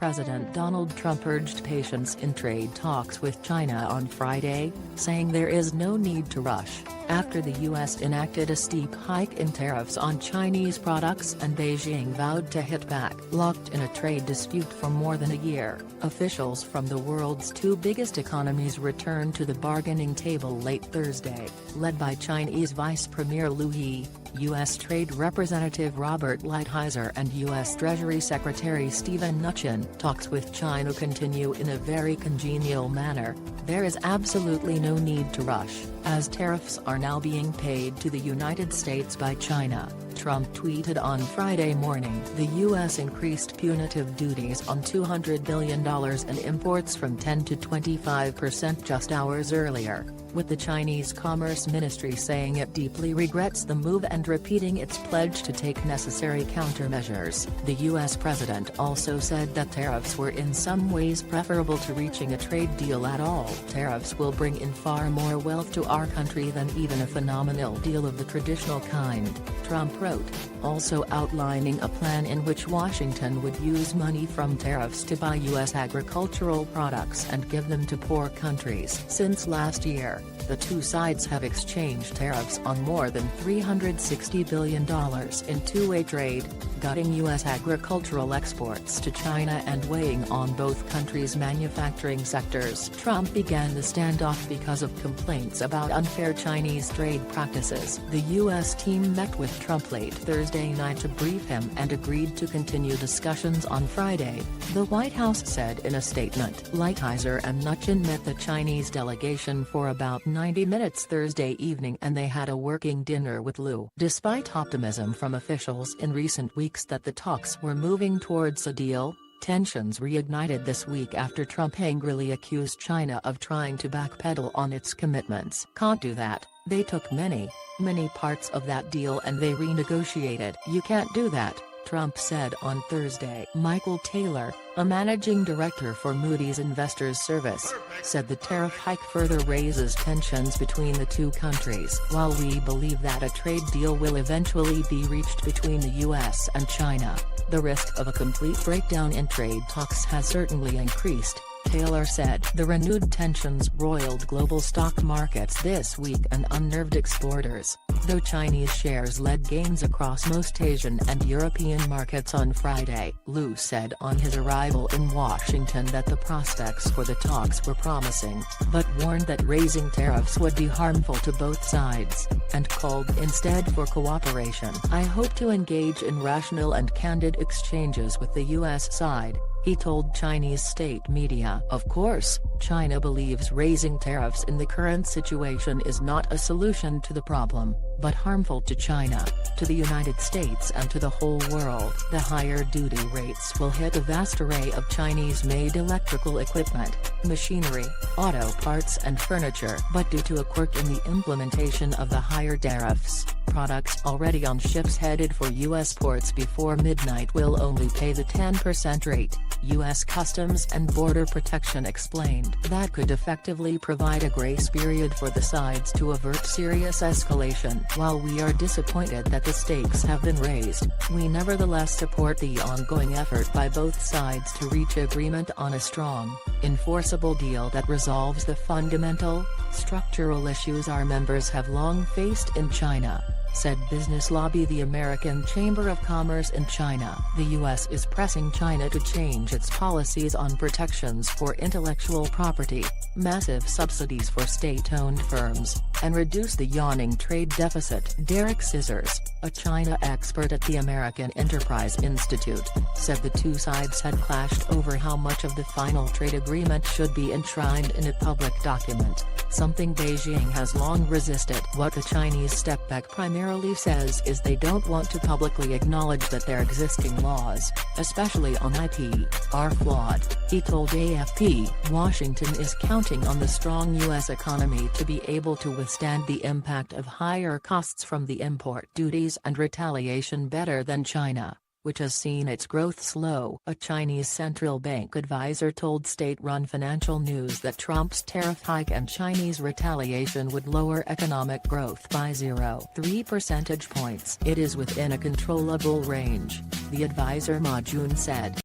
President Donald Trump urged patience in trade talks with China on Friday, saying there is no need to rush, after the U.S. enacted a steep hike in tariffs on Chinese products and Beijing vowed to hit back. Locked in a trade dispute for more than a year, officials from the world's two biggest economies returned to the bargaining table late Thursday, led by Chinese Vice Premier Liu He, U.S. Trade Representative Robert Lighthizer and U.S. Treasury Secretary Steven Mnuchin. Talks with China continue in a very congenial manner. There is absolutely no need to rush, as tariffs are now being paid to the United States by China, Trump tweeted on Friday morning. The U.S. increased punitive duties on $200 billion in imports from 10 to 25% just hours earlier, with the Chinese Commerce Ministry saying it deeply regrets the move and repeating its pledge to take necessary countermeasures. The U.S. president also said that tariffs were in some ways preferable to reaching a trade deal at all. Tariffs will bring in far more wealth to our country than even a phenomenal deal of the traditional kind, Trump wrote, also outlining a plan in which Washington would use money from tariffs to buy U.S. agricultural products and give them to poor countries. Since last year, the two sides have exchanged tariffs on more than $360 billion in two-way trade, gutting U.S. agricultural exports to China and weighing on both countries' manufacturing sectors. Trump began the standoff because of complaints about unfair Chinese trade practices. The U.S. team met with Trump late Thursday night to brief him and agreed to continue discussions on Friday, the White House said in a statement. Lighthizer and Mnuchin met the Chinese delegation for about 90 minutes Thursday evening and they had a working dinner with Liu. Despite optimism from officials in recent weeks that the talks were moving towards a deal, tensions reignited this week after Trump angrily accused China of trying to backpedal on its commitments. Can't do that, they took many parts of that deal and they renegotiated. You can't do that, Trump said on Thursday. Michael Taylor, a managing director for Moody's Investors Service, said the tariff hike further raises tensions between the two countries. While we believe that a trade deal will eventually be reached between the U.S. and China, the risk of a complete breakdown in trade talks has certainly increased, Taylor said. The renewed tensions roiled global stock markets this week and unnerved exporters, though Chinese shares led gains across most Asian and European markets on Friday. Liu said on his arrival in Washington that the prospects for the talks were promising, but warned that raising tariffs would be harmful to both sides, and called instead for cooperation. I hope to engage in rational and candid exchanges with the U.S. side, he told Chinese state media. Of course, China believes raising tariffs in the current situation is not a solution to the problem, but harmful to China, to the United States and to the whole world. The higher duty rates will hit a vast array of Chinese-made electrical equipment, machinery, auto parts and furniture. But due to a quirk in the implementation of the higher tariffs, products already on ships headed for U.S. ports before midnight will only pay the 10% rate, U.S. Customs and Border Protection explained. That could effectively provide a grace period for the sides to avert serious escalation. While we are disappointed that the stakes have been raised, we nevertheless support the ongoing effort by both sides to reach agreement on a strong, enforceable deal that resolves the fundamental, structural issues our members have long faced in China, said business lobby the American Chamber of Commerce in China. The U.S. is pressing China to change its policies on protections for intellectual property, massive subsidies for state-owned firms, and reduce the yawning trade deficit. Derek Scissors, a China expert at the American Enterprise Institute, said the two sides had clashed over how much of the final trade agreement should be enshrined in a public document, something Beijing has long resisted. What the Chinese step back primarily says is they don't want to publicly acknowledge that their existing laws, especially on IP, are flawed, he told AFP. Washington is counting on the strong U.S. economy to be able to withstand the impact of higher costs from the import duties and retaliation better than China, which has seen its growth slow. A Chinese central bank advisor told state-run Financial News that Trump's tariff hike and Chinese retaliation would lower economic growth by 0.3 percentage points. It is within a controllable range, the advisor Ma Jun said.